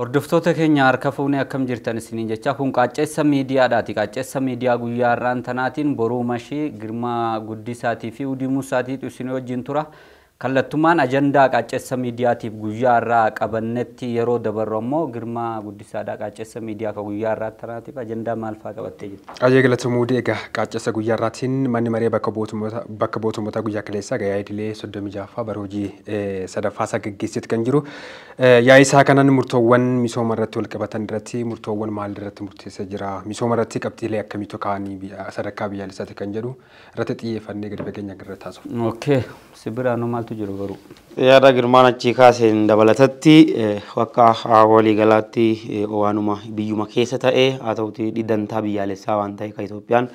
Hordoftoota keenya harka fuunee akkam jirtan isiniin jecha kun qaacceessa miidiyaadhaati. Qaacceessa miidiyaa guyyaa har'aan tanaatiin boruu mashii Girmaa Guddisaatii fi Udii Musaatii isin wajjin tura. Kallattumaan ajandaa qaacceessa miidiyaatiif guyyaa har'aa qabannetti yeroo dabarru ammoo Girmaa Guddisaadhaa qaacceessa miidiyaa ka guyyaa har'aa tanaatiif ajandaa maal fa'aa qabattee jirti? Ajee galatoomuu egaa qaacceessa guyyaa har'aatiin manni maree bakka buutummoota guyyaa kaleessaa gahee idilee 36ffaa bara hojii sadaffaasaa gaggeessetti kan jiru. Yaa'ii isaa kanaan murtoowwan misooma irratti wal qabatan irratti murtoowwan maal irratti murteessaa jira? Misooma irratti qabxiilee akkamiitu kaa'anii sadarkaa biyyaalessaatti kan jedhu irratti xiyyeeffannee gadi fageenya irra taasifna. Okay, sibiraanoo maaltu jiru garuu? Yaada Girmaan achi kaaseen dabalatatti akka waliigalaatti waanuma biyyuma keessa ta'ee haa ta'uti dhidhantaa biyyaalessaa waan ta'e kan Itoophiyaan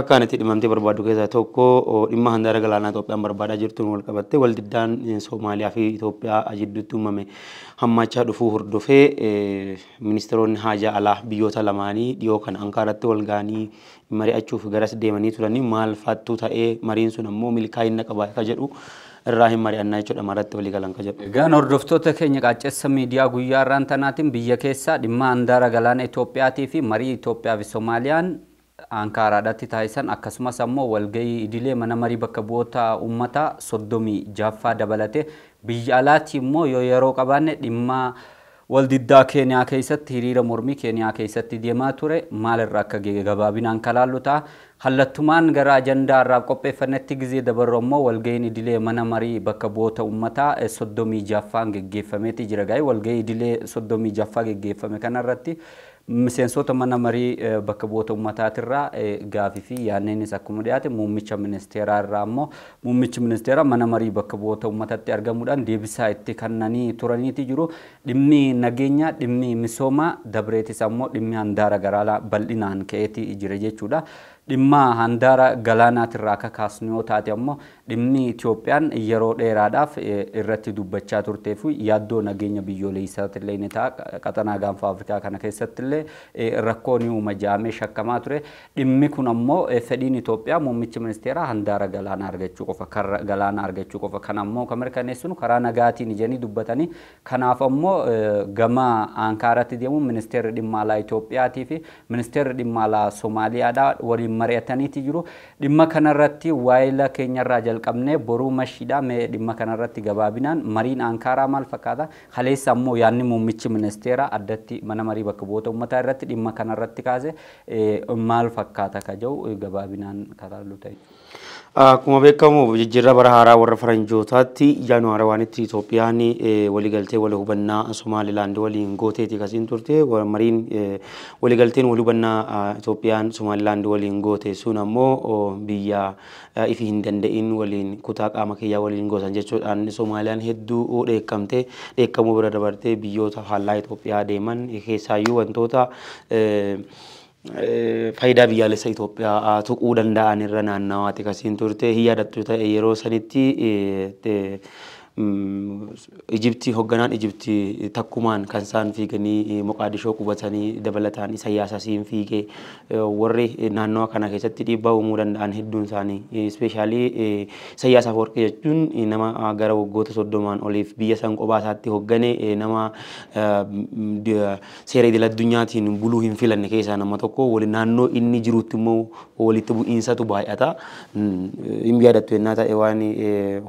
akka itti dhimamtee barbaadu keessaa tokko dhimma handaara galaanaa Itoophiyaan barbaadaa jirtuun wal qabattee waldiddaan Soomaaliyaa fi Itoophiyaa jidduutti uumame hammachaa dhufuu hordofee ministeeronni haajaa alaa biyyoota lamaanii dhiyoo kan Ankaaratti wal ga'anii mari'achuuf garas deemanii turanii maal fattuu ta'ee mariin sun ammoo milkaa'ina qaba akka jedhu irraa mari'annaa jechuudha maratti walii galan ka jedhu. Egaan hordoftoota keenya qaacceessa miidiyaa guyyaa har'aan tanaatiin biyya keessaa dhimma handaara galaana Itoophiyaatii fi marii Itoophiyaa fi Soomaaliyaan Ankaaraadhaatti taasisan akkasumas ammoo walgahii idilee mana marii bakka bu'oota uummataa 36ffaa dabalatee biyya alaatti immoo yoo yeroo qabaanne dhimma waldiddaa Keeniyaa keessatti hiriira mormii Keeniyaa keessatti deemaa ture maalirraa akka gabaabinaan kalaallu ta'a. Kallattumaan gara ajandaa irraa qopheeffannetti gizee dabarru ammoo walgahiin idilee mana marii bakka bu'oota uummataa 36ffaan geggeeffameeti jira. Gaa'ii walgahii idilee 36ffaa geggeeffame kanarratti miseensota mana marii bakka bu'oota uummataatirraa gaafii fi yaanneenis akkuma dhiyaate muummicha ministeeraa irraa ammoo muummichi ministeeraa mana marii bakka bu'oota uummataatti argamuudhaan deebisaa itti kennanii turaniiti jiru. Dhimmi nageenyaa, dhimmi misoomaa dabreetis ammoo dhimmi handaara galaanaa bal'inaan ka'eeti jira jechuudha. Dhimma handaara galaanaatirraa akka kaasnu yoo taate ammoo dhimmi Itoophiyaan yeroo dheeraadhaaf irratti dubbachaa turtee fi yaaddoo nageenya biyyoolessaatiillee ni ta'a. Qaxanaa gaanfa Afrikaa kana keessattillee rakkoon uuma jaamee shakkamaa ture. Dhimmi kun ammoo fedhiin Itoophiyaa muummichi ministeeraa handaara galaanaa argachuu qofa, karra galaanaa argachuu qofa. Kan ammoo kan mirkaneessinu karaa nagaatiin ijanii dubbatanii. Kanaaf ammoo gama Ankaaratti deemuun ministeerri dhimma alaa Itoophiyaatii fi ministeerri dhimma alaa Soomaaliyaadhaa waliin mari'ataniiti jiru. Dhimma kanarratti waa'ila keenyarraa jalqabnee boruu mashiidhaa mee dhimma kanarratti gabaabinaan mariin Ankaaraa maal fakkaata? Kaleessa ammoo yaanni muummichi ministeeraa addatti mana marii bakka bu'oota uummataa irratti dhimma kanarratti kaase maal fakkaata ka jedhu gabaabinaan kalaallu ta'e. Akkuma beekamu jijjiirraa bara haaraa warra faranjootaatti Jaanuwaariitti Itoophiyaan waliigaltee wal hubannaa Somaalilaand waliin gooteeti kasiin turte. Mariin waliigalteen wal hubannaa Itoophiyaan Somaalilaand waliin goote sun ammoo biyya ifi hin danda'in waliin kutaa qaama kiyyaa waliin gootan jechuudhaan Soomaaliyaan hedduu dheekkamuu bira dabartee biyyoota faallaa Itoophiyaa deeman keessaayyuu wantoota faayidaa biyyaalessa Itoophiyaa tuquu danda'an irra naannawaati kasiin turte. Hiyyaadhattu ta'e yeroo sanitti Ijiptii hoogganaan Ijiptii takkumaan kan isaan fiiganii Moqaadishoo qubatanii dabalataan Isaayyaasiin fiigee warri naannawa kana keessatti dhiibbaa uumuu danda'an hedduun isaanii ispeeshaalii Isaayyaas Afwerqii jechuun nama gara waggoota 30 oliif biyya san qophaa isaatti hooggane nama seera idil addunyaatiin buluu hin filanne keessaa nama tokko wali naannoo inni jirutti immoo walitti bu'iinsatu baay'ata. Hin yaadatu yennaa ta'e waan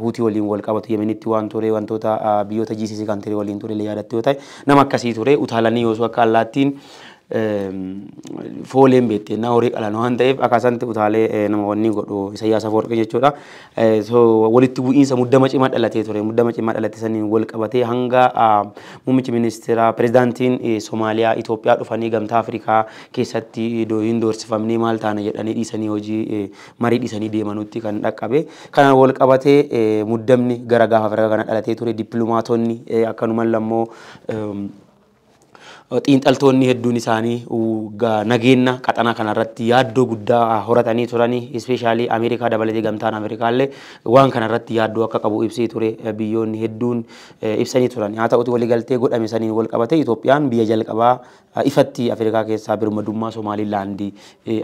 Huutii waliin wal qabatu Yemenitti waan ture wantoota biyyoota GCC kan ture waliin ture yaadatu yoo ta'e nama akkasii ture utaalanii yoo akka allaattiin fooleen beekte na horii qalan waan ta'eef akkasatti utaalee nama wanni godhu Isaayyaas Afwerqii jechuudha. Walitti bu'iinsa muddama cimaa dhalatee ture. Muddama cimaa dhalate saniin wal qabatee hanga muummichi ministeeraa pirezidaantiin Soomaaliyaa Itoophiyaa dhufanii gamtaa Afrikaa keessatti hin doorsifamnee maal taana jedhanii dhiisanii hojii marii dhiisanii deemanutti kan dhaqqabe. Kana wal qabatee muddamni gara gaafa Afrikaa kana dhalatee ture. Dippiloomaatonni akkanumaan lammoo xiinxaltoonni hedduun isaanii nageenya qaxanaa kanarratti yaaddoo guddaa horatanii turanii ispeeshaalii Ameerikaa dabalatee gamtaan Ameerikaallee waan kanarratti yaaddoo akka qabu ibsee ture biyyoonni hedduun ibsanii turan. Haa ta'uti waliigaltee godhame saniin wal qabatee Itoophiyaan biyya jalqabaa ifatti Afrikaa keessaa birmadummaa Somaalilaandii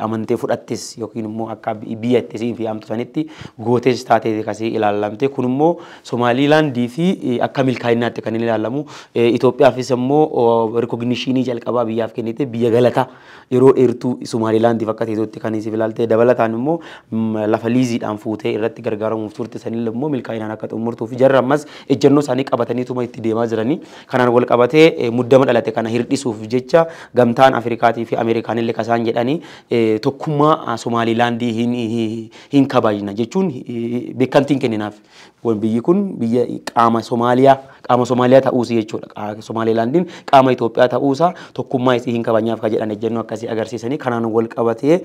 amantee fudhattes yookiin immoo akka biyya itti siin fi amtusanitti gootes taatee kasii ilaalamte kun immoo Somaalilaandii fi akka milkaa'inaatti kan ilaalamu Itoophiyaafis immoo rikogniishinii jalqabaa biyyaaf kennite biyya galata yeroo dheertuu Somaalilaandii akka ta'etti kan isiif ilaalte dabalataan immoo lafa liiziidhaan fuutee irratti gargaaramuuf turte sanillee immoo milkaa'inaan akka xumurtuu fi jarra ammas ejjennoo isaanii qabataniituma itti deemaa jiranii kanaan wal qabatee muddama dhalate kana hirdhisuuf jecha gamtaan Afrikaatii fi Ameerikaanillee kasaan jedhanii tokkummaa Somaalilaandii hin kabajna jechuun beekamtiin kenninaaf. Biyyi kun biyya qaama Somaaliyaa ta'uusi jechuudha. Somaalilaandiin qaama Itoophiyaa ta'uusaa tokkummaa isii hin kabajnaaf kan jedhan ejjennoo akkasii agarsiisanii kanaan wal qabatee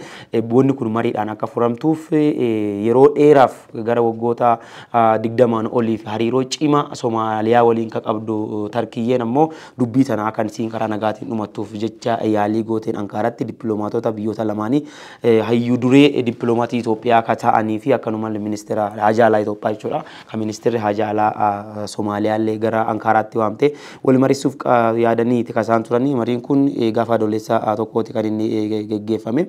wanni kun mariidhaan akka furamtuuf yeroo dheeraaf gara waggoota 20 oliif hariiroo cima Somaaliyaa waliin ka qabdu Tarkiyyeen ammoo dubbii tana kan isiin karaa nagaatiin dhumattuuf jecha yaalii gooteen Ankaaratti dippiloomaatota biyyoota lamaanii hayyuu duree dippiloomaatii Itoophiyaa akka ta'anii fi akkanuma ministeera haajaa alaa Itoophiyaa jechuudha. Kan ministeerri haajaa alaa Soomaaliyaallee gara Ankaaraatti waamte wal mariisuuf yaadanii itti kasaan turanii mariin kun gaafa adoolessaa tokkooti kan inni geggeeffame.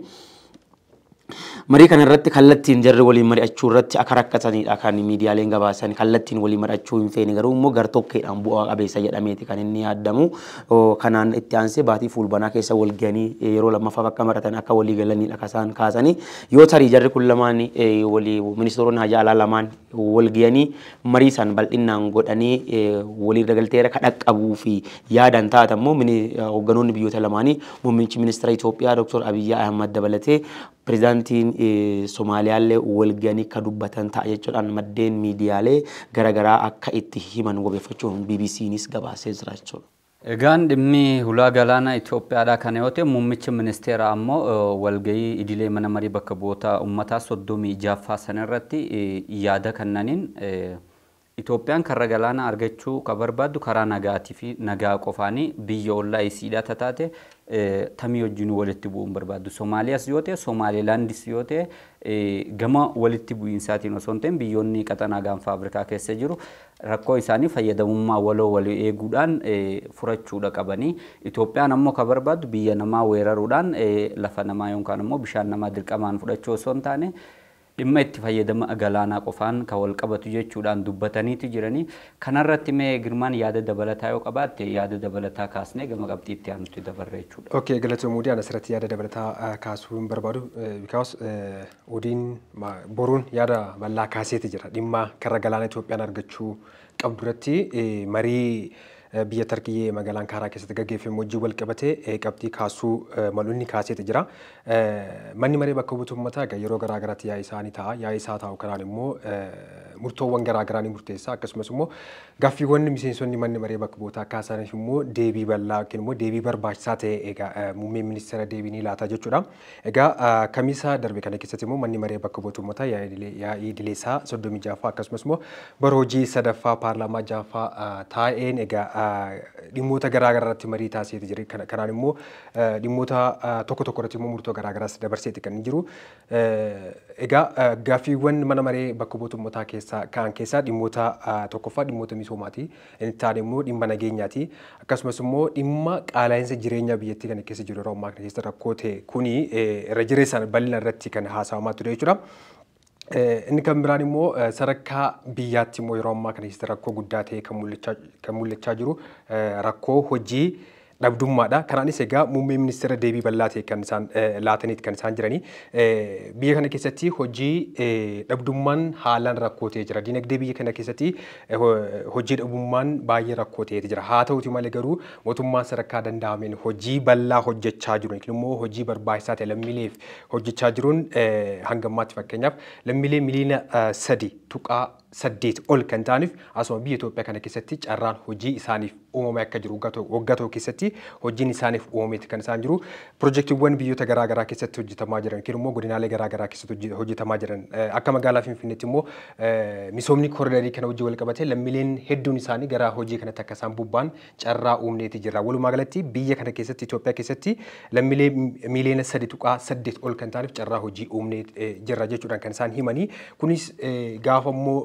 Marii kana irratti kallattiin jarri waliin mari'achuu irratti akka rakkatanidha kan miidiyaaleen gabaasan kallattiin waliin mari'achuu hin feene garuu immoo gartokkeedhaan bu'aa qabeessa jedhameeti kan inni yaadamu kanaan itti aansee baatii fuulbanaa keessa wal gahanii yeroo lammaffaaf akka maratan akka walii galanidha kasaan kaasanii yoo tarii jarri kun lamaan walii ministeeronni haajaa alaa lamaan wal gahanii marii san bal'inaan godhanii walii galteera kadhaqqabuu fi yaadan taatamu hogganoonni biyyoota lamaanii muummichi ministeera Itoophiyaa Dr. Abiy Ahmad dabalatee Prezidaantiin Soomaaliyaallee wal gahanii ka dubbatan ta'a jechuudhaan maddeen miidiyaalee garaagaraa akka itti himan wabeeffachuun BBCnis gabaasee jira jechuudha. Egaan dhimmi hulaa galaana Itoophiyaadhaa kana yoo ta'e muummichi ministeeraa ammoo walgahii idilee mana marii bakka bu'oota uummataa 36ffaa sanarratti yaada kennaniin Itoophiyaan karra galaana argachuu ka barbaaddu karaa nagaatii fi nagaa qofaanii biyya ollaa isiidhaa taate tamii wajjin walitti bu'uun barbaaddu. Somaaliyaas yoo ta'e Somaalilaandis yoo ta'e gama walitti bu'iinsaatiin osoo hin ta'in biyyoonni qaxanaa gaanfa Afrikaa keessa jiru rakkoo isaanii fayyadamummaa waloo walii eeguudhaan furachuudha qabanii. Itoophiyaan ammoo ka barbaaddu biyya namaa weeraruudhaan lafa namaa yookaan ammoo bishaan namaa dirqamaan fudhachuu osoo hin taane dhimma itti fayyadama galaanaa qofaan ka wal qabatu jechuudhaan dubbataniitu jiranii. Kanarratti mee Girmaan yaada dabalataa yoo qabaatte yaada dabalataa kaasnee gama qabxiitti aanutti dabarre jechuudha. Okay, galatoomuu asirratti yaada dabalataa kaasuu hin barbaadu because odiin boruun yaada bal'aa kaaseeti jira. Dhimma karra galaana Itoophiyaan argachuu qabdu irratti marii biyya Tarkiyyee magaalaa Ankaaraa keessatti gaggeeffame wajjin wal qabatee qabxii kaasuu malunni kaaseeti jira. Manni maree bakka bu'oota uummataa yeroo garaa garaatti yaa'ii isaanii ta'a. Yaa'ii isaa taa'u kanaan immoo murtoowwan garaa garaa ni murteessa. Akkasumas immoo gaaffiiwwan miseensonni manni maree bakka bu'ootaa kaasaniif immoo deebii bal'aa yookiin immoo deebii barbaachisaa ta'e egaa muummeen ministeera deebii ni laata jechuudha. Egaa kamiisa darbe kana keessatti immoo manni maree bakka bu'oota uummataa yaa'ii idileesaa 36ffaa akkasumas immoo bara hojii sadaffaa paarlaamaa 6ffaa taa'een egaa dhimmoota garaa garaatti marii taasiseeti jira. Kanaan immoo dhimmoota tokko irratti immoo murtoo garaa garaas dabarseeti kan jiru. Egaa gaaffiiwwan mana maree bakka bu'oota uummataa kaan keessaa dhimmoota tokkoffaa dhimmoota misoomaati. Inni taane immoo dhimma nageenyaati. Akkasumas immoo dhimma qaala'insa jireenyaa biyyattii kana keessa jiru yeroo ammaa kana keessa rakkoo ta'e kuni irra jireessaan bal'ina irratti kan haasawamaa ture jechuudha. Inni kan biraan immoo sadarkaa biyyaatti immoo yeroo ammaa kana keessatti rakkoo guddaa ta'e kan mul'achaa jiru rakkoo hojii dhabdummaadha. Kanaanis egaa muummee ministeera deebii bal'aa ta'e kan isaan laataniiti kan isaan jiranii. Biyya kana keessatti hojii dhabdummaan haalaan rakkoo ta'ee jira. Dinagdee biyya kana keessatti hojii dhabummaan baay'ee rakkoo ta'ee jira. Haa ta'uti malee garuu mootummaan sadarkaa danda'ameen hojii bal'aa hojjechaa jiru yookiin immoo hojii barbaachisaa ta'e lammiileef hojjechaa jiruun hanga ammaatti fakkeenyaaf lammiilee miliyoona 3.9 saddeet ol kan ta'aniif asuma biyya Itoophiyaa kana keessatti carraan hojii isaaniif uumame akka jiru waggaa tokko keessatti hojiin isaaniif uumameeti kan isaan jiru. Pirojektiiwwan biyyoota garaagaraa keessatti hojjetamaa jiran yookiin immoo godinaalee garaagaraa keessatti hojjetamaa jiran akka magaalaa Finfinneetti immoo misoomni kooridarii kana hojii wal qabatee lammiileen hedduun isaanii gara hojii kanatti akka isaan bobba'an carraa uumneeti jira. Walumaa galatti biyya kana keessatti Itoophiyaa keessatti lammiilee miiliyoona 3.8 ol kan ta'aniif carraa hojii uumnee jirra jechuudhaan kan isaan himanii. Kunis gaafa immoo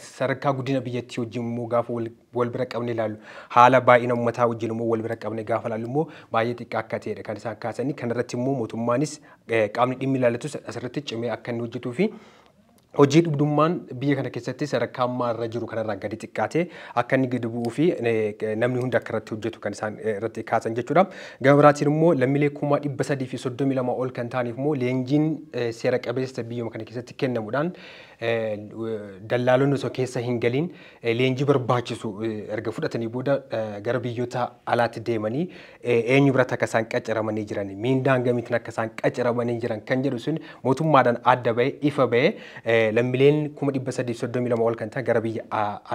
sadarkaa guddina biyyattii wajjin immoo gaafa wal bira qabne ilaallu haala baay'ina uummataa wajjin immoo wal bira qabne gaafa ilaallu immoo baay'ee xiqqaa akka ta'edha kan isaan kaasanii. Kanarratti immoo mootummaanis qaamni dhimmi ilaallatu asirratti cimee akka inni hojjetuu fi hojii dhugdummaan biyya kana keessatti sadarkaa ammaa irra jiru kanarraa gadi xiqqaatee akka inni gadi bu'uu fi namni hundi akka irratti hojjetu kan isaan irratti kaasan jechuudha. Gama biraatiin immoo lammiilee 332 ol kan ta'aniif immoo leenjiin seera qabeessa biyya kana keessatti kennamuudhaan dallaalonni osoo keessa hin galiin leenjii barbaachisu erga fudhatanii booda gara biyyoota alaatti deemanii eenyu biratti akka isaan qacaramanii jiran miindaan gamiitiin akka isaan qacaramanii jiran kan jedhu sun mootummaadhaan adda ba'ee ifa ba'ee lammiileen 332 ol kan ta'an gara biyya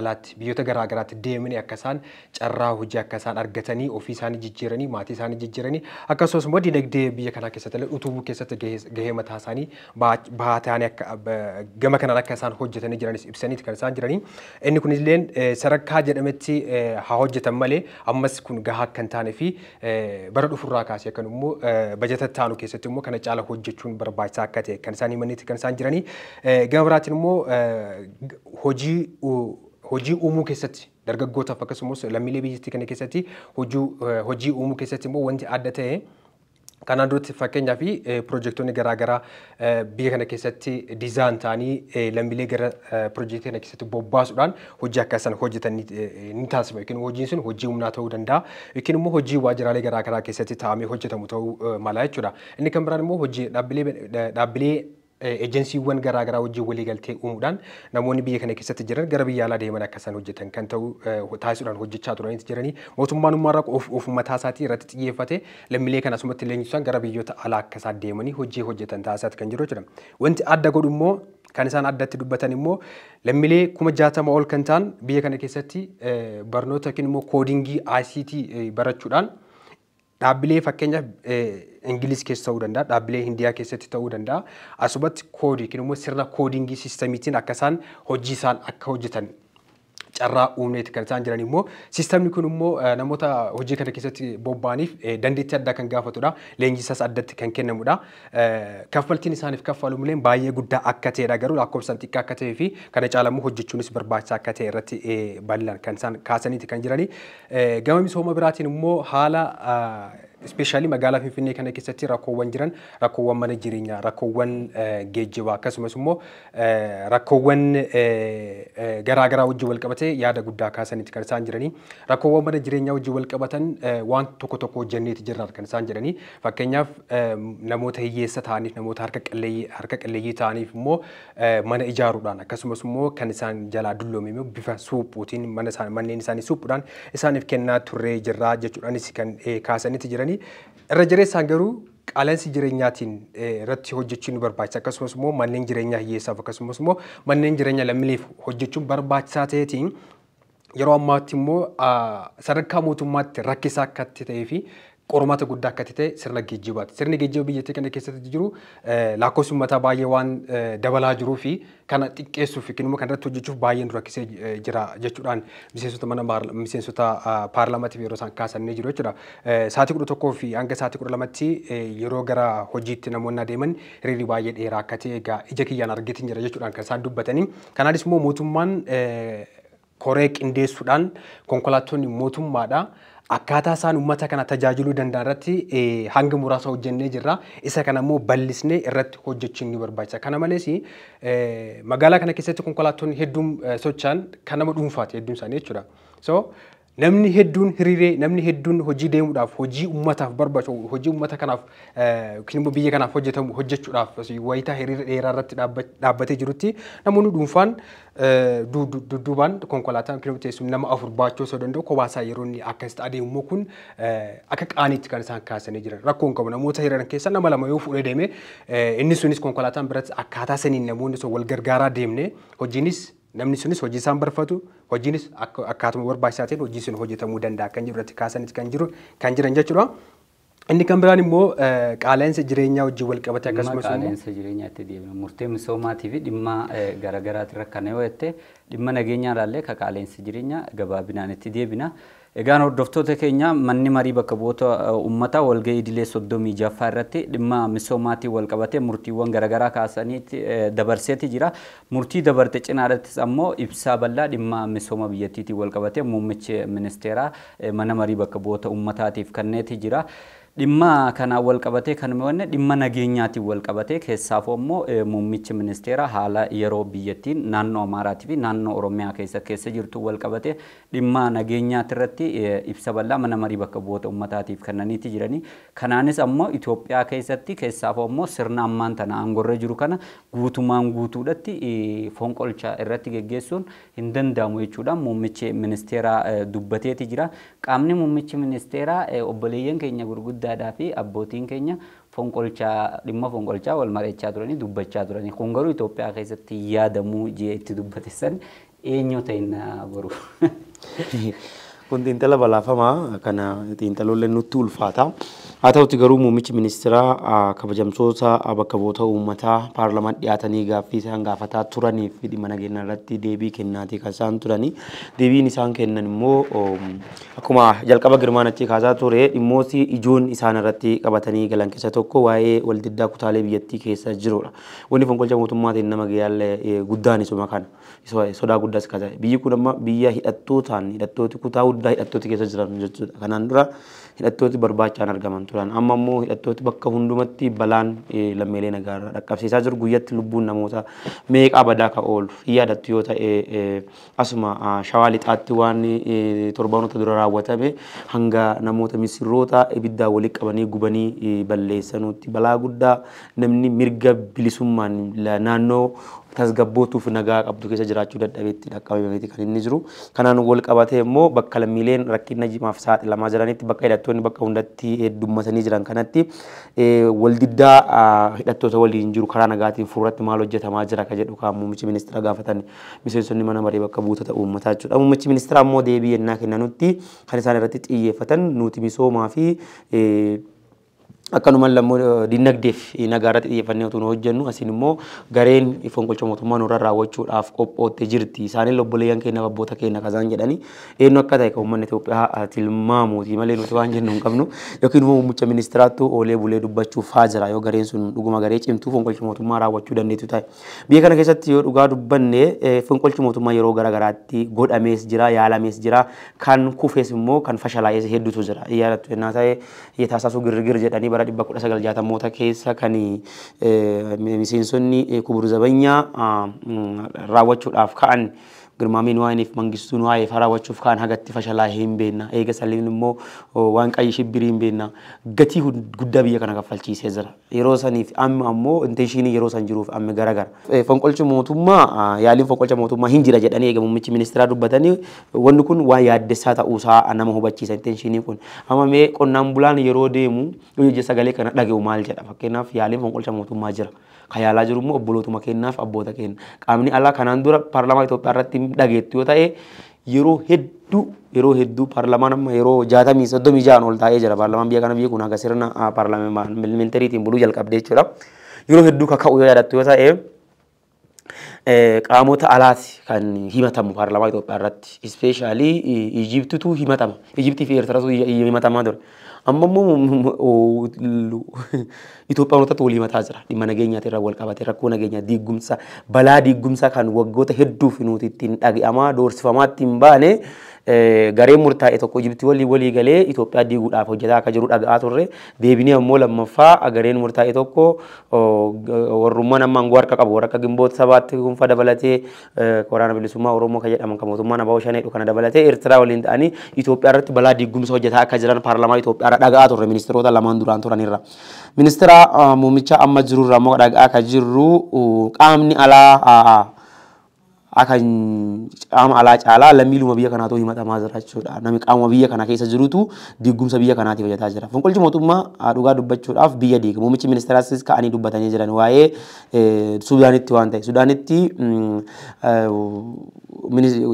alaatti biyyoota garaagaraatti deemanii akka isaan carraa hojii akka isaan argatanii ofii isaanii jijjiiranii maatii isaanii jijjiiranii akkasumas immoo dinagdee biyya kanaa keessatti utubuu keessatti gahee mataa isaanii baatanii gama kanaan akka isaan hojjetanii jiranis ibsaniiti kan isaan jiranii. Inni kunillee sadarkaa jedhametti haa hojjetan malee ammas kun gahaa akka hin taanee fi bara dhufurraa kaasee kan immoo bajeta taanu keessatti immoo kana caala hojjechuun barbaachisaa akka ta'e kan isaan himaniiti kan isaan jiranii. Gama biraatiin immoo hojii uumuu keessatti dargaggootaaf akkasumas lammiilee biyyattii kana keessatti hojii uumuu keessatti immoo wanti adda ta'e kanaan duratti fakkeenyaa fi pirojektoonni garaagaraa biyya kana keessatti diizaan ta'anii lammiilee gara pirojektii kana keessatti bobbaasuudhaan hojii akka isaan hojjetan ni taasifama. Yookiin hojiin sun hojii humnaa ta'uu danda'a yookiin immoo hojii waajjiraalee garaagaraa keessatti taa'amee hojjetamu ta'uu mala jechuudha. Inni kan biraan immoo hojii dhaabbilee ejensiiwwan garaagaraa hojii walii galtee uumuudhaan namoonni biyya kana keessatti jiran gara biyya alaa deeman akka isaan hojjetan kan ta'u taasisuudhaan hojjechaa turaniiti jiranii. Mootummaan ummaarraa of mataa isaatii irratti xiyyeeffate lammiilee kana asumatti leenjisuudhaan gara biyyoota alaa akka isaan deemanii hojii hojjetan taasisaati kan jiru jechuudha. Wanti adda godhu immoo kan isaan addatti dubbatan immoo lammiilee 60,000 ol kan ta'an biyya kana keessatti barnoota yookiin immoo koodingii ICT barachuudhaan dhaabbilee fakkeenyaaf Ingiliz keessa ta'uu danda'a, dhaabbilee Hindiyaa keessatti ta'uu danda'a. Asumatti koodii yookiin immoo sirna koodingii siistamiitiin akka isaan hojii isaan akka hojjetan carraa uumneeti kan isaan jiran immoo siistamni kun immoo namoota hojii kana keessatti bobba'aniif dandeettii addaa kan gaafatudha. Leenjisaas addatti kan kennamudha. Kaffaltiin isaaniif kaffalu illee baay'ee guddaa akka ta'edha garuu lakkoofsaan xiqqaa akka ta'ee fi kana caalammoo hojjechuunis barbaachisaa akka ta'e irratti bal'aan kan isaan kaasaniiti kan jirani. Gama misooma biraatiin immoo haala ispeeshaalii magaalaa Finfinnee kana keessatti rakkoowwan jiran rakkoowwan mana jireenyaa, rakkoowwan geejjibaa akkasumas immoo rakkoowwan garaagaraa wajjin wal qabatee yaada guddaa kaasaniiti kan isaan jiranii. Rakkoowwan mana jireenyaa wajjin wal qabatan waan tokko hojjenneeti jirra kan isaan jiranii. Fakkeenyaaf namoota hiyyeessa ta'aniif namoota harka qalleeyyii ta'aniif immoo mana ijaaruudhaan akkasumas immoo kan isaan jalaa dulloome immoo bifa suuphuutiin manneen isaanii suuphuudhaan isaaniif kennaa turree jirra jechuudhaanis kan kaasaniiti jiranii. Irra jireessaan garuu qaala'insi jireenyaatiin irratti hojjechuun ni barbaachisa. Akkasumas immoo manneen jireenyaa hiyyeessaaf akkasumas immoo manneen jireenyaa lammiileef hojjechuun barbaachisaa ta'eetiin yeroo ammaatti immoo sadarkaa mootummaatti rakkisaa akka ta'ee fi qormaata guddaa akka ta'e sirna geejjibaati. Sirni geejjiba biyyattii kana keessatti jiru lakkoofsi uummataa baay'ee waan dabalaa jiruu fi kana xiqqeessuuf yookiin immoo kanarratti hojjechuuf baay'ee nu rakkisee jira jechuudhaan miseensota paarlaamaatiif yeroo isaan kaasanii jiru jechuudha. Sa'aatii 11 fi hanga sa'aatii 12tti yeroo gara hojiitti namoonni adeeman hiriirri baay'ee dheeraa akka ta'e egaa ija kiyyaan argitiin jira jechuudhaan kan isaan dubbatanii. Kanaanis immoo mootummaan koree qindeessuudhaan konkolaattonni mootummaadha. Akkaataa isaan uummata kana tajaajiluu danda'an irratti hanga muraasa hojjennee jirra. Isa kana immoo bal'isnee irratti hojjechuun ni barbaachisa. Kana malees magaalaa kana keessatti konkolaattonni hedduun socho'an kan nama dhuunfaati hedduun isaanii jechuudha. So namni hedduun hiriiree namni hedduun hojii deemuudhaaf hojii uummataaf barbaachisu hojii uummata kanaaf yookiin immoo biyya kanaaf hojjechuudhaaf wayitaa hiriira dheeraa irratti dhaabbatee jirutti namoonni dhuunfaan dudduubaan konkolaataan yookiin teessuun nama 4 baachuu osoo danda'u kophaa yeroo inni akkasitti adeemu kun akka qaaniitti kan isaan kaasanii jiran rakkoon qabu namoota hiriiran keessa nama 2 yoo fuudhee deeme inni sunis konkolaataan biratti akkaataa saniin namoonni osoo wal gargaaraa deemne hojiinis namni sunis hojii isaan barfatu hojiinis akkaatuma barbaachisaatiin hojii sun hojjetamuu danda'a kan jiru irratti kaasanitti kan jiran jechuudha. Inni kan biraan immoo qaala'insa jireenyaa wajjin wal qabate akkasumas immoo qaala'insa jireenyaatti deemna murtee misoomaatii fi dhimma garaagaraatiin rakkana yoo jette dhimma nageenyaa ilaallee ka qaala'insa jireenyaa gabaabinaan itti deebina. Egaan hordoftoota keenya manni marii bakka bu'oota uummataa walgahii idilee 36ffaa irratti dhimma misoomaatiin wal qabatee murtiiwwan garaagaraa kaasaniitti dabarseeti jira. Murtii dabarte cinaadhattis ammoo ibsaa bal'aa dhimma misooma biyyattiitiin wal qabatee muummichi ministeeraa mana marii bakka bu'oota uummataatiif kenneeti jira. Dhimma kana wal qabatee kan mo'anne dhimma nageenyaatiin wal qabatee keessaafuu ammoo muummichi ministeeraa haala yeroo biyyattiin naannoo Amaaraatii fi naannoo Oromiyaa keessa jirtu wal qabatee dhimma nageenyaati irratti ibsa bal'aa mana marii bakka bu'oota uummataatiif kennaniiti jiranii. Kanaanis ammoo Itoophiyaa keessatti keessaafuu ammoo sirna ammaan tana aangorra jiru kana guutumaan guutuudhatti fonqolcha irratti geggeessuun hin danda'amu jechuudhaan muummichi ministeeraa dubbateeti jira. Qaamni muummichi ministeeraa obboleeyyan keenya gurguddaa fi abbootiin keenya dhimma fonqolchaa wal mari'achaa turanii dubbachaa turanii kun garuu Itoophiyaa keessatti yaadamuu jee itti dubbateessan eenyu ta'in boru. Kun xiinxala balaafamaa kana xiinxaloollee nutti ulfaata. Haa ta'utti garuu muummichi ministeeraa kabajamtoota bakka bu'oota uummataa paarlamaan dhiyaatanii gaaffii isaan gaafataa turanii fi dhimma nageenyaa irratti deebii kennaatii kan isaan turanii. Deebiin isaan kennan immoo akkuma jalqaba girmaanatti kaasaa ture dhimmooti ijoon isaan irratti qabatanii galan keessa tokko waa'ee waldiddaa kutaalee biyyattii keessa jirudha. Wanni fonqolcha mootummaatiin nama gaalle guddaan isuma kana. Sodaa guddaas kaasa. Biyyi kun amma biyya hidhattooti kutaa guddaa hidhattooti keessa jiran jechuudha. Kanaan dura hidhattooti barbaachaan argaman turan. Amma immoo hidhattooti bakka hundumatti balaan lammiilee nagaarra dhaqqabsiisaa jiru. Guyyatti lubbuun namoota meeqaa badaa ka oolu yaadattu yoo ta'e asuma shawaa lixaatti waan torbaanota dura raawwatame hanga namoota misirroota ibiddaa walitti qabanii gubanii balleessanuutti balaa guddaa namni mirga bilisummaan naannoo tasgabbootuuf nagaa qabdu keessa jiraachuu dadhabeetti dhaqqabameeti kan inni jiru. Kanaan wal qabatee immoo bakka lammiileen rakkina jimaaf saaxilamaa jiranitti bakka hidhattoonni bakka hundatti heddummatanii jiran kanatti waldiddaa hidhattoota waliin jiru karaa nagaatiin fuulratti maal hojjetamaa jira ka jedhu kan muummichi ministeera gaafatan miseensonni mana marii bakka buutota uummataa jechuudha. Muummichi ministeera ammoo deebii yennaa kennanutti kan isaan irratti xiyyeeffatan nuti misoomaa fi akkanumaan lammoo dinagdeef nagaa irratti xiyyeeffannee otoo hojjennu asiin immoo gareen fonqolcha mootummaa nurra raawwachuudhaaf qophoottee jirti. Isaaniin obboleeyyan keenya abboota keenya kasaan jedhanii eenyu akka ta'e kan uummanni Itoophiyaa tilmaamuuti malee nuti waan jennu hin qabnu yookiin immoo muummicha ministeeraattu oolee bulee dubbachuuf haa jira yoo gareen sun dhuguma garee cimtuu fonqolcha mootummaa raawwachuu dandeettu ta'e. Biyya kana keessatti yoo dhugaa dubbanne fonqolchi mootummaa yeroo garaagaraatti godhamees jira yaalamees jira kan kufees immoo kan fashalaa'ees hedduutu jira. Yaadattu yennaa ta'e taasisuu girgir jedhanii bara 1960moota keessa kan miseensonni kubur zabanyaa raawwachuudhaaf ka'an girmaamii nuwaaniif mangistuu nuwaayif raawwachuuf ka'an hagatti fashalaa hin beekna. Eega saliin immoo waan qayyii shibbirii hin beekna. Gatii guddaa biyya kana kaffalchiisee jira. Yeroo saniif amma ammoo intenshiinii yeroo san jiruuf amma garagara. Fonqolchi mootummaa yaaliin fonqolcha mootummaa hin jira jedhanii eega muummichi ministeeraa dubbatanii wanni kun waan yaaddessaa ta'uusaa nama hubachiisa intenshiinii kun. Amma mee qonnaan bulaan yeroo deemu ija sagalee kana dhaga'u maal jedha fakkeenyaaf yaaliin fonqolcha mootummaa jira. Kayaalaa jiru immoo obbolootuma keenyaaf abboota keenya. Qaamni alaa kanaan dura paarlaamaa Itoophiyaa irratti dhageettu yoo ta'e yeroo hedduu paarlaamaan amma yeroo 36 ol taa'ee jira. Paarlaamaan biyya kana biyya kun haga sirna paarlaamantariitiin buluu jalqabdee jechuudha. Yeroo hedduu kaka'u yoo yaadattu yoo ta'e qaamota alaati kan himatamu paarlaamaa Itoophiyaa irratti. Ispeeshaalii Ijiptitu himatama. Ijiptii fi Eertiratu himatamaa ture. Amma immoo Itoophiyaanotatti walii mataa jira. Dhimma nageenyaatiin irraa wal qabatee rakkoo nageenyaa diigumsa balaa diigumsa kan waggoota hedduuf nuti ittiin dhaga'amaa doorsifamaatti hin baane gareen murtaa'e tokko Ijiptii walii galee Itoophiyaa diiguudhaaf hojjetaa akka jiru dhaga'aa turre. Deebinee ammoo lammaffaa gareen murtaa'e tokko warrummaan amma aangoo harka qabu warra akka Gimboota Sabaatti kunfa dabalatee waraana bilisummaa Oromoo kan jedhaman kan mootummaan Abaa Shaneedhu kana dabalatee Eertiraa waliin ta'anii Itoophiyaa irratti balaa diigumsa hojjetaa akka jiran paarlaamaa Itoophiyaa irra dhaga'aa turre ministeerota lamaan duraan turanirra. Ministeera muummicha amma jirurra ammoo dhaga'aa akka jirru qaamni alaa akan qaama alaa caalaa lammiiluma biyya kanaatu himatamaa jira jechuudha. Namni qaama biyya kana keessa jirutu diigumsa biyya kanaatiif hojjetaa jira. Fonqolchi mootummaa dhugaa dubbachuudhaaf biyya diiga. Muummichi ministeeraas ka'anii dubbatanii jiran waa'ee Suudaanitti waan ta'e. Suudaanitti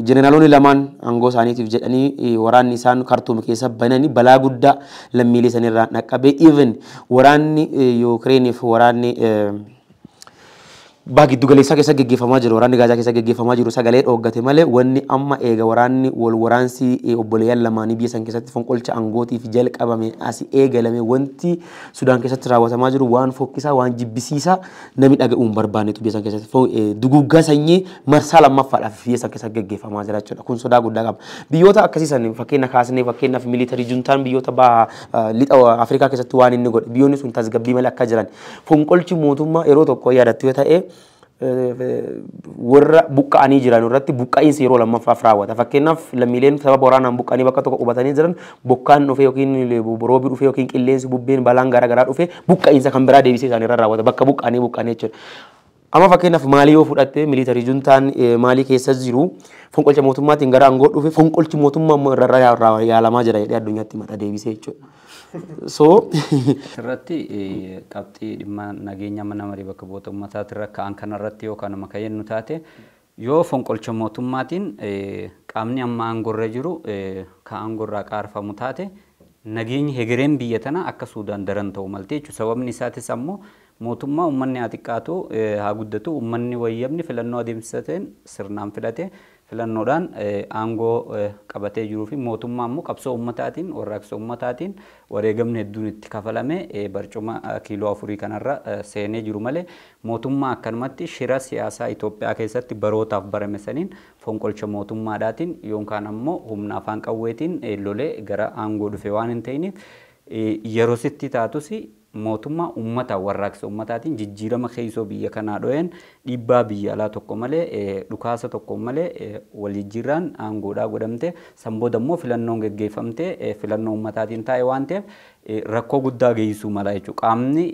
jeneraalonni lamaan aangoo isaaniitiif jedhanii waraanni isaan Kartuum keessa bananii balaa guddaa lammiilee sanirraa dhaqqabee even waraanni Yukireeniif waraanni Bagi galeessa keessa geggeeffamaa jiru waraanni Gaazaa keessa geggeeffamaa jiru sagalee dhooggate malee wanni amma eega waraanni wal waraansi obboleeyyan lamaanii biyya san keessatti fonqolcha aangootiif jalqabame asi eegalame wanti Sudaan keessatti raawwatamaa jiru waan fokkisaa waan jibbisiisaa namni dhaga'uun barbaannetu biyya san keessatti duguggaa sanyii marsaa lammaffaadhaaf biyya san keessatti geggeeffamaa jira jechuudha. Kun sodaa guddaa qaba. Biyyoota akkasiisan fakkeenya kaasnee fakkeenyaaf miilitarii juntaan biyyoota baha lixa Afrikaa keessatti waan inni godhe biyyoonni sun tasgabbii malee akka jiran fonqolchi mootummaa yeroo tokko yaadattu yoo ta'e warra buqqa'anii jiran irratti buqqa'iinsi yeroo lammaffaaf raawwata. Fakkeenyaaf lammiileen sababa waraanaan buqqa'anii bakka tokko qubatanii jiran bokkaan dhufee yookiin roobi dhufee yookiin qilleensi bubbeen balaan garaagaraa dhufee buqqa'iinsa kan biraa deebisee isaanirra raawwata bakka buqqa'anii jechuudha. Amma fakkeenyaaf Maalii yoo fudhatte miilitarii juntaan Maalii keessa jiru fonqolcha mootummaatiin gara aangoo dhufe fonqolchi mootummaa irra yaalamaa jira jedhee addunyaatti mata deebisee jechuudha. So irratti qabxii dhimma nageenya mana marii bakka bu'oota uummataatti irra ka'an kanarratti yookaan nama kayyennu taate yoo fonqolcha mootummaatiin qaamni amma aangorra jiru ka aangorraa qaarfamu taate nageenyi hegereen biyya tana akka Suudaan daran ta'u malte jechuudha. Sababni isaatis ammoo mootummaa uummanni haa xiqqaatu haa guddatu uummanni wayyabni filannoo adeemsisateen sirnaan filate filannoodhaan aangoo qabatee jiruu fi mootummaa immoo qabsoo uummataatiin warraaqsa uummataatiin wareegamni hedduun itti kafalame barcuma kiiloo 4 kanarra seenee jiru malee mootummaa akkanumatti shira siyaasaa Itoophiyaa keessatti barootaaf barame saniin fonqolcha mootummaadhaatiin yookaan ammoo humna afaan qawweetiin lolee gara aangoo dhufe waan hin ta'iniif yeroo sitti taatus mootummaa ummata warraaqsa ummataatiin jijjiirama keessoo biyya kanaa dho'een dhiibbaa biyya alaa tokko malee dhukaasa tokko malee walijjiirraan aangoodhaa godhamte sanbooda immoo filannoon geggeeffamte filannoo ummataatiin taa'e waan ta'eef rakkoo guddaa geessisuu mala jechuudha. Qaamni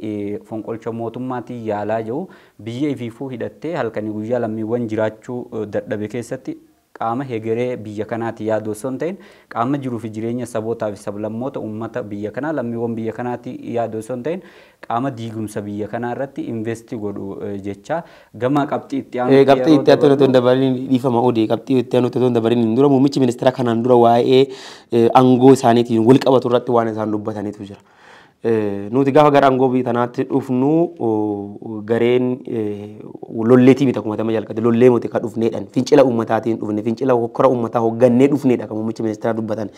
fonqolcha mootummaatiin yaalaa jiru biyya ifiifuu hidhattee halkanii guyyaa lammiiwwan jiraachuu dadhabe keessatti qaama hegeree biyya kanaati yaaduu osoo hin ta'in qaama jiruu fi jireenya sabootaa fi sablammoota uummata biyya kanaa lammiiwwan biyya kanaati yaaduu osoo hin ta'in qaama diigumsa biyya kanaa irratti investi godhu jecha gama qabxii itti aanu qabxii itti aanu otoo dabalin dhiifama odee qabxii itti aanu otoo dabalin dura muummichi ministeera kanaan dura waa'ee aangoo isaaniitiin wal qabatu irratti waan isaan dubbataniitu jira. Nuti gaafa gara aangoo biyya tanaatti dhufnu gareen lolleetii miti akkuma tama jalqabde lollee miti kan dhufneedhaan fincila uummataatiin dhufne fincila hokkora uummataa hoggannee dhufneedha kan muummichi ministeera dubbatan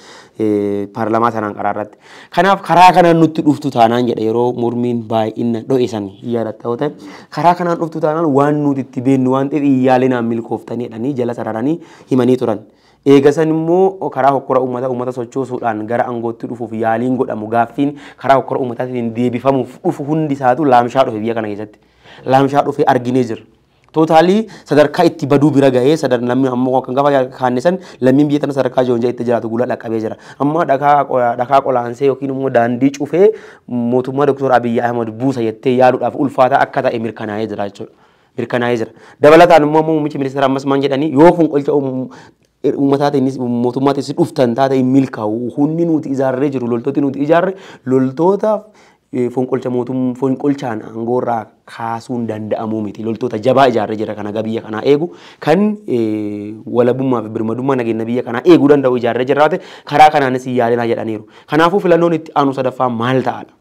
paarlamaa sanaan qaraarratti. Kanaaf karaa kanaan nutti dhuftu taanaan jedha yeroo mormiin baay'ina dho'e san yaadatta yoo ta'e karaa kanaan dhuftu taanaan waan nuti itti beennu waan ta'eef iyyaalinaan milkooftaniidhanii jala sararanii himanii turan. Eegasan immoo karaa hokkora uummata sochoosuudhaan gara aangootti dhufuuf yaaliin godhamu gaaffiin karaa hokkora uummataatiin deebifamuuf dhufu hundi isaatu laamshaa dhufe biyya kana keessatti. Laamshaa dhufe arginee jira. Tootaalii sadarkaa itti baduu bira gahee lammi ammoo kan gaafa kaannisan lammiin biyya tana sadarkaa joonjaa itti jiraatu gula dhaqqabee jira. Amma dhakaa qolaansee yookiin immoo daandii cufee mootummaa Dr. Abiy Ahmed buusa jettee yaaduudhaaf ulfaataa akka ta'e mirkanaa'ee jira jechuudha. Mirkanaa'ee jira. Dabalataan immoo muummichi ministeera ammas maan jedhanii yoo fonqolcha uummataatiin mootummaatiin dhuftan taate milkaa'u hunni nuti ijaarree jiru loltooti nuti ijaarre loltoota fonqolchaan aangoorraa kaasuun danda'amuu miti loltoota jabaa ijaarree jira kana biyya kanaa eegu kan walabummaa fi birmadummaa nageenya biyya kanaa eeguu danda'u ijaarree jira taate karaa kanaanis yaalinaa jedhaniiru. Kanaafuu filannoon itti aanu sadaffaa maal ta'adha?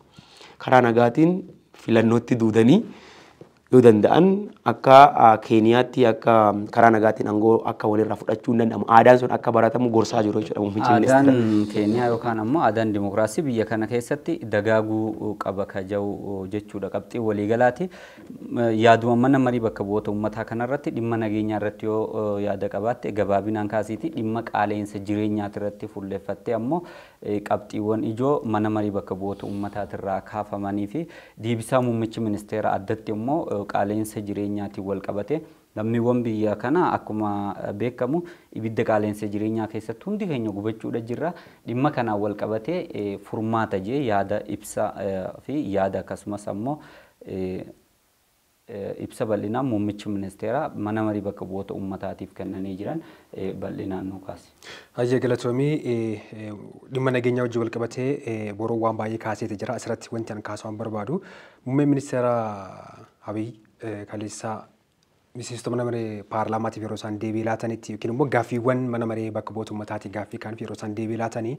Karaa nagaatiin filannootti duudanii yoo danda'an akka Keeniyaatti akka karaa nagaatiin aangoo akka walirraa fudhachuu danda'amu aadaan sun akka baratamu gorsaa jiru jechuudha muummichi ministeera. Aadaan Keeniyaa yookaan ammoo aadaan dimokiraasii biyya kana keessatti dagaaguu qaba kaja'u jechuudha qabxii waliigalaati. Yaaduma mana marii bakka bu'oota uummataa kanarratti dhimma nageenyaa irratti yoo yaada qabaatte gabaabinaan kaasiiti dhimma qaala'insa jireenyaati irratti fuulleeffattee ammoo qabxiiwwan ijoo mana marii bakka bu'oota uummataatirraa kaafamanii fi deebisaa muummichi ministeera addatti immoo qaala'insa jireenyaatiin wal qabate lammiiwwan biyya kana akkuma beekamu ibidda qaala'insa jireenyaa keessatti hundi keenya gubachuudha jirra dhimma kanaan wal qabatee furmaata jee yaada ibsa fi yaada akkasumas ammoo ibsa bal'inaan muummichi ministeeraa mana marii bakka bu'oota uummataatiif kennanii jiran bal'inaan nu kaase. Hayyee galatoomii dhimma nageenyaa wajjin wal qabatee boroo waan baay'ee kaaseeti jira. Asirratti wanti an kaasuu barbaadu muummeen ministeera Abiy kaleessaa miseensota mana maree paarlaamaatiif yeroo isaan deebii laatanitti yookiin immoo gaaffiiwwan mana maree bakka bu'oota uummataatiif gaaffii kaaniif yeroo isaan deebii laatanii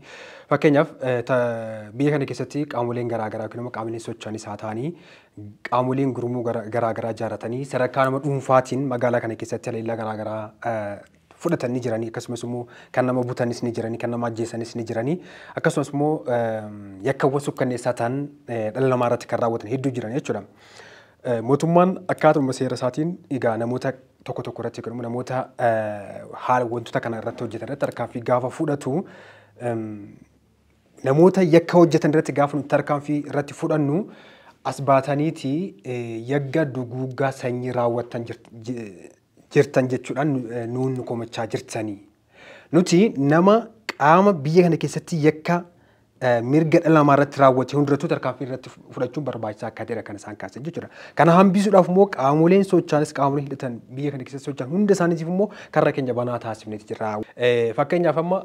fakkeenyaaf biyya kana keessatti qaamoleen garaagaraa yookiin immoo qaamoleen socho'anis haa ta'anii qaamoleen gurmuu garaagaraa ijaaratanii sadarkaa nama dhuunfaatiin magaalaa kana keessatti haleellaa garaagaraa fudhatanii jiranii akkasumas immoo kan nama butanis ni jiranii kan nama ajjeesanis ni jiranii akkasumas immoo yakkawwan sukkanneessaa ta'an dhala namaa irratti kan raawwatan hedduu jiran jechuudha. Mootummaan akkaatuma seera isaatiin egaa namoota tokko irratti yookiin namoota haala wantoota kana irratti hojjetan irratti tarkaanfii gaafa fudhatu namoota yakka hojjetan irratti gaafa nuti tarkaanfii irratti fudhannu as baataniiti yagga duguuggaa sanyii raawwatan jirtan jechuudhaan nuun nu komachaa jirtanii. Nuti nama qaama biyya kana keessatti yakka mirga dhala namaa irratti raawwate hundattuu tarkaanfii irratti fudhachuun barbaachisaa akka ta'edha kan isaan kaasan jechuudha. Kana hambisuudhaaf immoo qaamoleen socho'anis qaamoleen hidhatan biyya kana keessatti socho'an hunda isaaniitiif immoo karra keenya banaa taasifneeti jira. Fakkeenyaaf amma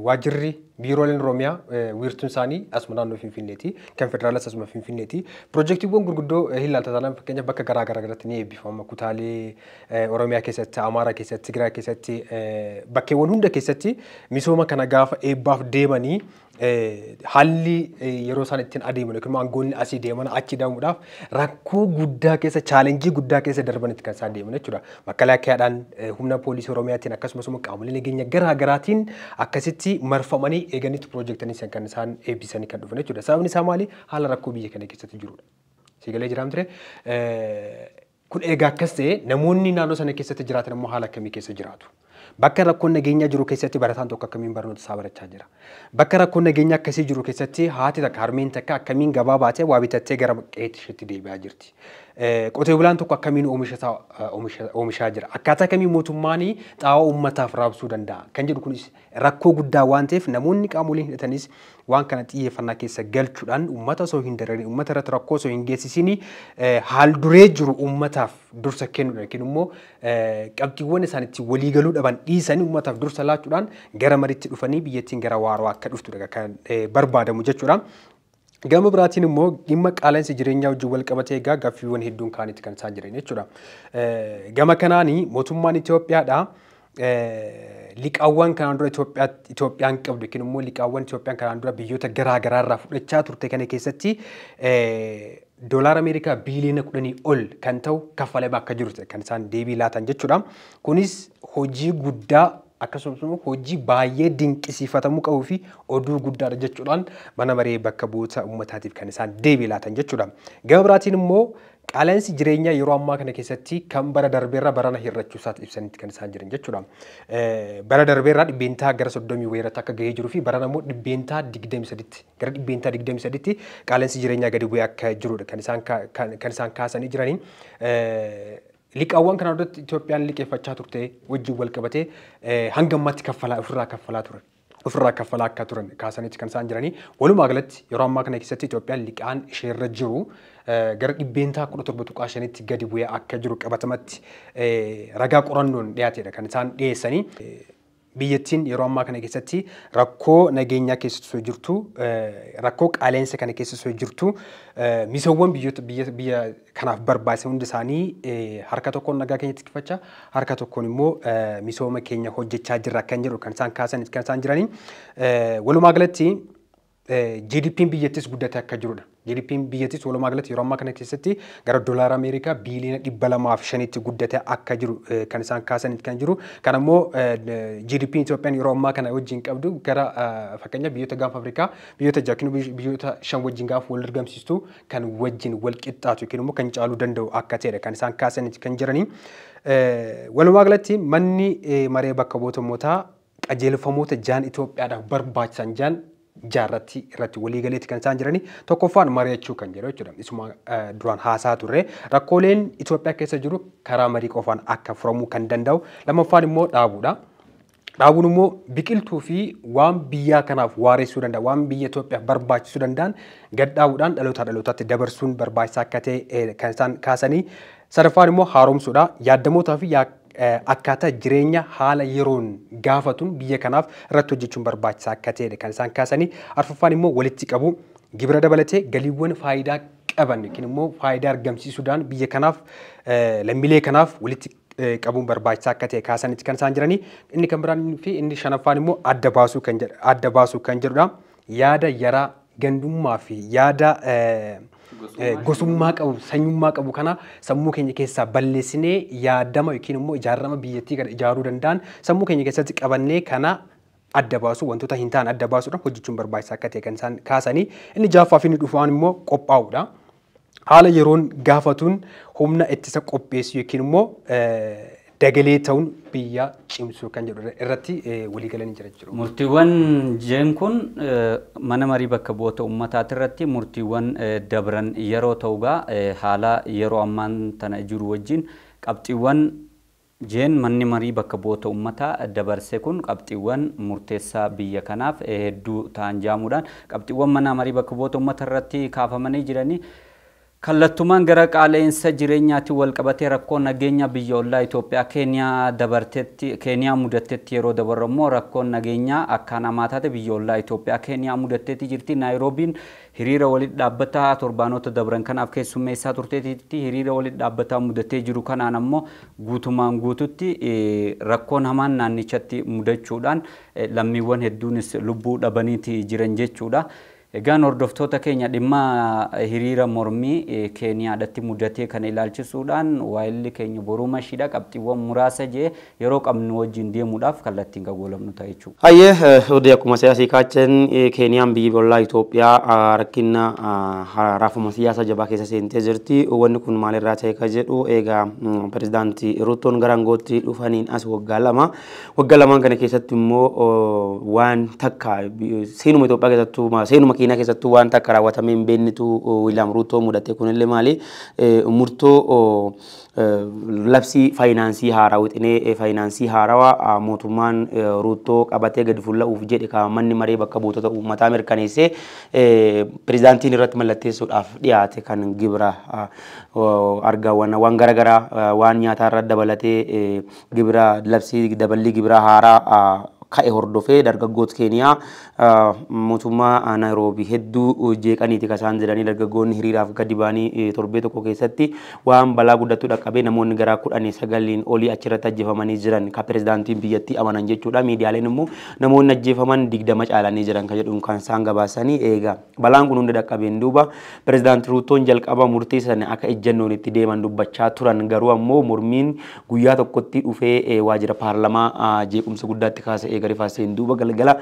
waajjirri biirooleen Oromiyaa wiirtuun isaanii asuma naannoo Finfinneeti. Kan federaalas asuma Finfinneeti. Piroojeektiiwwan gurguddoo hin laaltatan fakkeenyaaf bakka garaagaraa irratti ni eebbifama. Kutaalee Oromiyaa keessatti, Amaaraa keessatti, Tigraay keessatti, bakkeewwan hunda keessatti misooma kana gaafa eebbaaf deemanii haalli yeroo isaan ittiin adeeman yookiin aangoonni asii deeman achi deemuudhaaf rakkoo guddaa keessa chaalenjii guddaa keessa darbanitti kan isaan deeman jechuudha. Makalaakiyaadhaan humna poolisii Oromiyaatiin akkasumas immoo qaamolee nageenya garaagaraatiin akkasitti marfamanii eeganitti piroojektanii kan isaan eebbisanii kan dhufan jechuudha. Sababni isaa maali? Haala rakkoo biyya kana keessatti jirudha. Siigalee jiraamtire kun egaa akkas ta'e namoonni naannoo sana keessatti jiraatan immoo haala akkamii keessa jiraatu? Bakka rakkoon nageenyaa jiru keessatti barataan tokko akkamiin barnoota isaa barachaa jira? Bakka rakkoon nageenyaa akkasii jiru keessatti haati takka harmeen takka akkamiin gabaa baatee waa bitattee gara qe'eetti isheetti deebi'aa jirti? Qotee bulaan tokko akkamiin oomishaa jira? Akkaataa kamiin mootummaan xaa'oo uummataaf raabsuu danda'a? Kan jedhu kunis rakkoo guddaa waan ta'eef namoonni qaamoleen hidhatanis waan kana xiyyeeffannaa keessa galchuudhaan uummata osoo hin dararin uummata irratti rakkoo osoo hin geessisin haal duree jiru uummataaf dursa kennuudha yookiin immoo qabxiiwwan isaanitti waliigaluu dhaban dhiisanii uummataaf dursa laachuudhaan gara mariitti dhufanii biyyattiin gara waaroo akka dhuftudha kan barbaadamu jechuudha. Gama biraatiin immoo dhimma qaala'insa jireenyaa wajjin wal qabatee egaa gaaffiiwwan hedduun kaanitti kan isaan jiran jechuudha. Gama kanaanii mootummaan Itoophiyaadha. Liqaawwan kanaan dura Itoophiyaan qabdu yookiin immoo liqaawwan Itoophiyaan kanaan dura biyyoota garaagaraa irraa fudhachaa turte kana keessatti doolaara Ameerikaa biiliyoona 10 ol kan ta'u kaffalamee akka jiru kan isaan deebii laatan jechuudha. Kunis hojii guddaa akkasumas immoo hojii baay'ee dinqisiifatamuu qabuu fi oduu guddaadha jechuudhaan mana maree bakka bu'oota uummataatiif kan isaan deebii laatan jechuudha. Gama biraatiin immoo qaala'insi jireenyaa yeroo ammaa kana keessatti kan bara darbeerraa barana hir'achuu isaati ibsanitti kan isaan jiran jechuudha. Bara darbeerraa dhibbeentaa gara 30 weerratti akka gahee jiruu fi barana immoo dhibbeentaa 23 gara dhibbeentaa 23 qaala'insi jireenyaa gadi bu'ee akka jirudha kan isaan kaasanii jiranii. Liqaawwan kanaan duratti Itoophiyaan liqeeffachaa turte wajjin wal qabatee hanga ammaatti ofirraa kaffalaa akka turan kaasanitti kan isaan jiranii. Walumaa galatti yeroo ammaa kana keessatti Itoophiyaan liqaan isheerra jiru gara dhibbeentaa 17.5tti gadi bu'ee akka jiru qabatamatti ragaa qorannoon dhiyaatedha kan isaan dhiyeessanii. Biyyattiin yeroo ammaa kana keessatti rakkoo nageenyaa keessa jirtu, rakkoo qaala'insa kana keessa jirtu, misoomawwan biyya kanaaf barbaachisan hundi isaanii harka tokkoon nagaa keenya tikfachaa, harka tokkoon immoo misooma keenya hojjechaa jirra kan jedhu kan isaan kaasan kan isaan jiranii. Walumaa galatti GDP'n biyyattis guddatee akka jirudha. GDP'n biyyattis walumaa galatti yeroo ammaa kana keessatti gara doolaara Ameerikaa biiliyoona 205tti guddatee akka jiru kan isaan kaasan kan jiru. Kan immoo GDP'n Itoophiyaan yeroo ammaa kana wajjin qabdu gara fakkeenyaaf biyyoota gaanfa Afrikaa biyyoota jaakinu biyyoota 5 wajjin gaafa wal argamsiistu kan wajjin wal qixxaatu yookiin immoo kan caaluu danda'u akka ta'edha kan isaan kaasan kan jiranii. Walumaa galatti manni maree bakka bu'oota uummataa qajeelfamoota jaan Itoophiyaadhaaf barbaachisan jaan jaarratti irratti walii galeetti kan isaan jiranii. Tokkoffaan mari'achuu kan jedhu jechuudha. Isuma duraan haasaa turre rakkooleen Itoophiyaa keessa jiru karaa marii qofaan akka furamuu kan danda'u. Lammaffaan immoo dhaabuudha. Dhaabuun immoo biqiltuu fi waan biyyaa kanaaf waareessuu danda'a, waan biyya Itoophiyaaf barbaachisuu danda'an gad dhaabuudhaan dhalootaa dhalootaatti dabarsuun barbaachisaa akka ta'e kan isaan kaasanii. Sadaffaan immoo haaromsuudha. Yaadamootaa fi akkaataa jireenya haala yeroon gaafatuun biyya kanaaf irratti hojjechuun barbaachisaa akka ta'e kan isaan kaasanii. Arfaffaan immoo walitti qabu gibira dabalatee galiiwwan faayidaa qaban yookiin immoo faayidaa argamsiisuudhaan biyya kanaaf lammiilee kanaaf walitti qabuun barbaachisaa akka ta'e kaasanitti kan isaan jiranii. Inni kan biraan fi inni shanaffaan immoo adda baasuu kan jedhudha. Yaada yaraa gandummaa fi yaada gosummaa qabu sanyummaa qabu kana sammuu keenya keessaa balleessinee yaadama yookiin immoo ijaarama biyyattii kana ijaaruu danda'an sammuu keenya keessatti qabannee kana adda baasuu wantoota hin taane adda baasuudhaan hojjechuun barbaachisaa akka ta'e kan isaan kaasanii. Inni ja'affaa fi inni dhufaan immoo qophaa'uudha. Haala yeroon gaafatuun humna ittisa qopheessuu yookiin immoo dagalee ta'uun biyya cimsuu kan jedhu irratti walii galanii jira jechuudha. Murtiiwwan jeen kun mana marii bakka bu'oota uummataati irratti murtiiwwan dabran yeroo ta'ugaa haala yeroo ammaan tana jiru wajjin qabxiiwwan jeen manni marii bakka bu'oota uummataa dabarse kun qabxiiwwan murteessaa biyya kanaaf hedduu ta'an jaamuudhaan qabxiiwwan mana marii bakka bu'oota uummataa irratti kaafamanii jiranii. Kallattumaan gara qaala'insa jireenyaatiin wal qabatee rakkoo nageenya biyya ollaa Itoophiyaa Keeniyaa mudatetti yeroo dabarru immoo rakkoon nageenyaa akkaan hamaa taate biyya ollaa Itoophiyaa Keeniyaa mudatetti jirti. Naayiroobiin hiriira walitti dhaabbataa torbaanota dabran kanaaf keessummeessaa turteetti hiriira walitti dhaabbataa mudatee jiru kanaan ammoo guutumaan guututti rakkoon hamaan naannichatti mudachuudhaan lammiiwwan hedduunis lubbuu dhabaniiti jiran jechuudha. Egaan hordoftoota keenya dhimma hiriira mormii Keeniyaadhaatti mudatee kan ilaalchisuudhaan waa'illi keenya boruu mashiidha qabxiiwwan muraasa jee yeroo qabnu wajjin deemuudhaaf kallattiin gagoolamnu ta'a jechuudha. Hayyee oduu akkuma siyaasii kaachan Keeniyaan biyya ollaa Itoophiyaa rakkina raafuma siyaasa jabaa keessa seentee jirti. Wanni kun maalirraa ta'e ka jedhu egaa pirezidaantii Ruutoon gara aangootti dhufaniin as waggaa lamaan kana keessatti immoo waan takka seenuma Itoophiyaa keessattuu seenuma Keenyaa keessattuu waan takka raawwatamee hin beeknitu Wiiliyaam Ruutoo mudate kunillee maali murtoo labsii faayinaansii haaraa wixinee faayinaansii haarawaa mootummaan Ruutoo qabatee gadi fuulla'uuf jedhe kan manni maree bakka buutota uummataa mirkaneessee pirezidaantiin irratti mallatteessuudhaaf dhiyaate kan gibira argaawwan waan garaagaraa waan nyaataa irratti dabalatee gibira labsii daballii gibira haaraa ka'e hordofee dargaggoota Keeniyaa mootummaa Naayiroobii hedduu jeeqaniiti kan isaan jedhanii dargaggoonni hiriiraaf gadi ba'anii torbee tokko keessatti waan balaa guddattuu dhaqqabee namoonni gara 19 olii achirratti ajjeefamanii jiran kan pirezidaantiin biyyattii amanan jechuudha. Miidiyaaleen immoo namoonni ajjeefaman 20 caalanii jiran kan jedhuun kan isaan gabaasanii eega balaan kun hundi dhaqqabeen duuba pirezidaantii Ruutoon jalqaba murtii sana akka ejjennoon itti deeman dubbachaa turan garuu ammoo mormiin guyyaa tokkotti dhufee waajjira paarlamaa jeequmsa guddaatti kaasee garifaaseen duuba galgala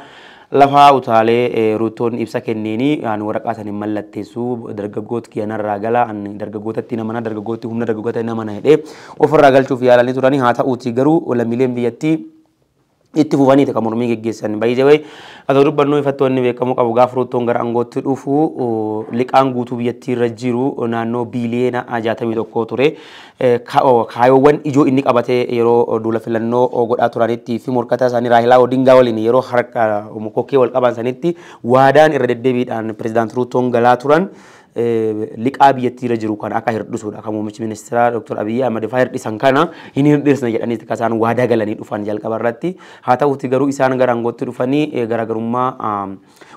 lafaa utaalee Ruutoon ibsa kenneeni waraqaa sana mallatteessuu dargaggoota kiyanarraa gala dargaggootatti namana dargaggooti humna dargaggoota namana hidhee ofirraa galchuuf yaalanii turanii haa ta'uutii garuu lammiileen biyyattii itti fufanii kan mormii geggeessan baay'ee atoo dubbannoo ifattoonni beekamu qabu gaafa Ruutoon gara aangootti dhufu liqaan guutuu biyyattii irra jiru naannoo biiliyeena 61 ture. Kaayyoowwan ijoo inni qabatee yeroo duula filannoo godhaa turanitti fi morkataa isaanii Raahilaa Odingaa waliin yeroo harka kokkee wal qaban sanitti waadaan irra deddeebiidhaan pirezidaantii Ruutoon galaa turan liqaa biyyattii irra jiru kan akka hirdhisuudha. Kan muummichi ministeeraa Dr. Abiyyi Ahmed fa'aa hirdhisan kana hin hirdhisna jedhanii kan isaan waadaa galanii dhufan jalqaba irratti. Haa ta'uuti garuu isaan gara aangootti dhufanii garaagarummaa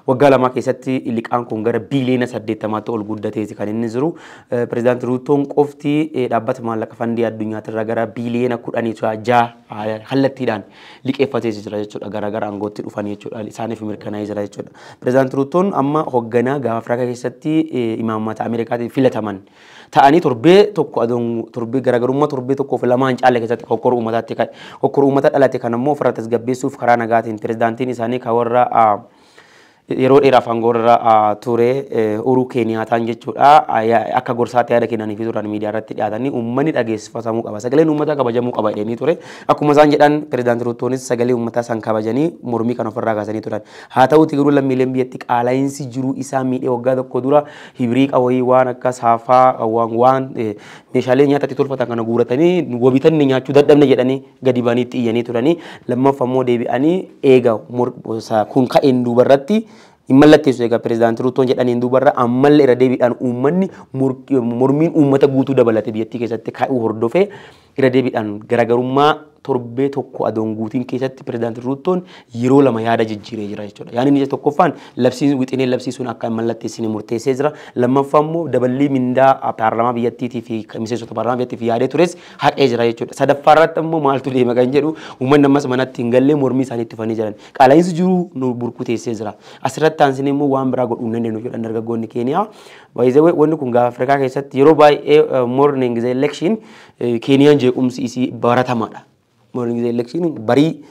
waggaa lama keessatti liqaan kun gara biiliyeena 80tti ol guddateeti kan inni jiru. Pirezidaantii Ruutoon qofti dhaabbata maallaqa fandii addunyaatti gara biiliyeena 16 kallattiidhaan liqeeffatee jira jechuudha. Gara aangootti dhufanii jechuudha. Isaaniif mirkanaa'ee jira jechuudha. Pirezidaantii Ruutoon amma hoogganaa gaafa Afrikaa keessatti imaammata Ameerikaatiin filataman ta'anii torbee garaagarummaa torbee tokkoof lamaan caalee keessatti hokkora uummataatti hokkora uummata dhalate kan ammoo ofirra tasgabbeessuuf karaa nagaatiin pirezidaantiin isaanii kan warra yeroo dheeraaf aangoorra ture Uhuru Kenyaattaan jechuudha akka gorsaatti yaada kennanii fi turan miidiyaa irratti dhiyaatanii uummanni dhageessifatamuu qaba sagaleen uummataa kabajamuu qaba jedhanii ture akkuma isaan jedhan pirezidaantii Ruutoonis sagalee uummataa san kabajanii mormii kan ofirraa kaasanii turan haa ta'uuti garuu lammiileen biyyatti qaala'insi jiruu isaa miidhee waggaa tokko dura hibrii qawwee waan akka saafaa waan meeshaalee nyaatatti tolfatan kana guuratanii wabitanni nyaachuu dadhabne jedhanii gadi baaniitti iyyanii turanii lammaffaa immoo deebi'anii eega kun ka'een duubarratti immallatteessu egaa pirezidaantii Ruutoon jedhaniin duubarra ammallee irra deebiidhaan uummanni mormiin uummata guutuu dabalate biyyattii keessatti ka'uu hordofee irra deebiidhaan garaagarummaa torbee tokko adoon guutiin keessatti pirezidaantii Ruutoon yeroo lama yaada jijjiiree jira jechuudha. Yaani inni tokkoffaan labsiin wixinee labsii sun akka mallatteessine murteessee jira. Lammaffaa immoo dabalii mindaa paarlaamaa biyyattiitii fi miseensota paarlaamaa biyyattiif yaadee tures haqee jira jechuudha. Sadaffaa irratti immoo maaltu deema kan jedhu uummanni ammas manatti hin gallee mormii isaanii itti fanii jiran. Qaala'insi jiru nu burkuteessee jira. Asirratti aansine immoo waan biraa godhuu hin dandeenyu jedhan dargaggoonni Keeniyaa. Wanni kun gaafa Afrikaa keessatti yeroo baay'ee morning election Keeniyaan jeequmsi isii baratamaadha. Morning election barii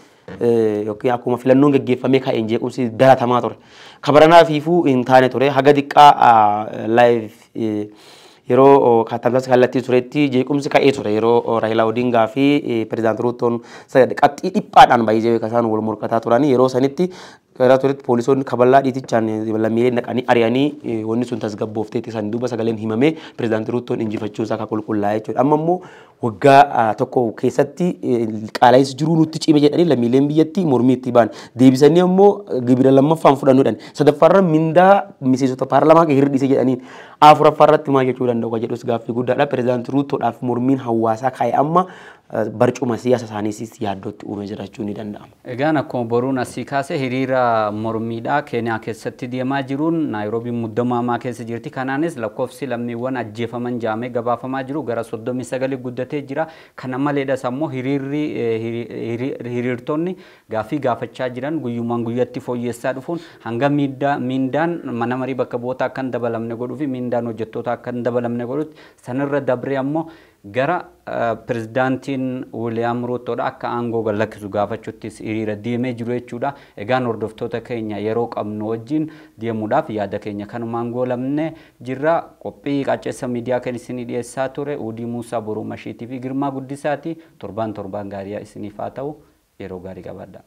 yookiin akkuma filannoon gaggeeffamee ka'een jeequmsi daratamaa ture. Kabaranaa fiifuu hin taane ture haga xiqqaa live yeroo katamsaas kallattii turetti jeequmsi ka'ee ture yeroo Raila Odingaa fi pirezidaantii Ruutoon qabxii dhiphaadhaan baay'ee kasaan wal morkataa turanii yeroo sanitti karaa turetti poolisoonni kaballaa dhiitichaan lammiileen naqanii ari'anii wanni sun tasgabboofteetti san duuba sagaleen himamee pirezidaantii Ruutoon injifachuu isaa akka qulqullaa'ee jechuudha. Amma immoo waggaa tokko keessatti qaala'insi jiruu nutti cime jedhanii lammiileen biyyattii mormii itti ba'an deebisanii ammoo gibira lammaffaan fudhannuudhaan sadaffaarra mindaa miseensota paarlaamaa hir'isee jedhanii afuraffaarratti maal jechuu danda'u jedhus gaaffii guddaadha. Pirezidaantii Ruutoodhaaf mormiin hawaasaa ka'e amma barcuma siyaasa isaaniis yaaddootti uumee jiraachuu ni danda'ama. Egaan akkuma boruun asii kaasee hiriira mormiidhaa Keeniyaa keessatti deemaa jiruun Naayiroobiin muddamaamaa keessa jirti. Kanaanis lakkoofsi lammiiwwan ajjeefaman jaamee gabaafamaa jiru gara 39 guddatee jira. Kana maleedhas ammoo hiriirtonni gaaffii gaafachaa jiran guyyumaan guyyatti fooyyessaa dhufuun hanga miindaan mana marii bakka bu'ootaa akka hin dabalamne godhuu fi miindaan hojjettoota akka hin dabalamne godhutti sanirra dabree ammoo gara pirezidaantiin Wiiliyaam Ruutoodha akka aangoo gadhiisu gaafachuuttis hiriira deemee jiru jechuudha. Egaan hordoftoota keenya yeroo qabnu wajjin deemuudhaaf yaada keenya kanumaan goolabne jirra. Qophii qaceessa miidiyaa kan isinii dhiyeessaa ture Uudii Muusaa Boruu Mashiitii fi Girmaa Guddisaati. Torbaan gaarii isiniif haa ta'u yeroo gaarii qabaadhaa.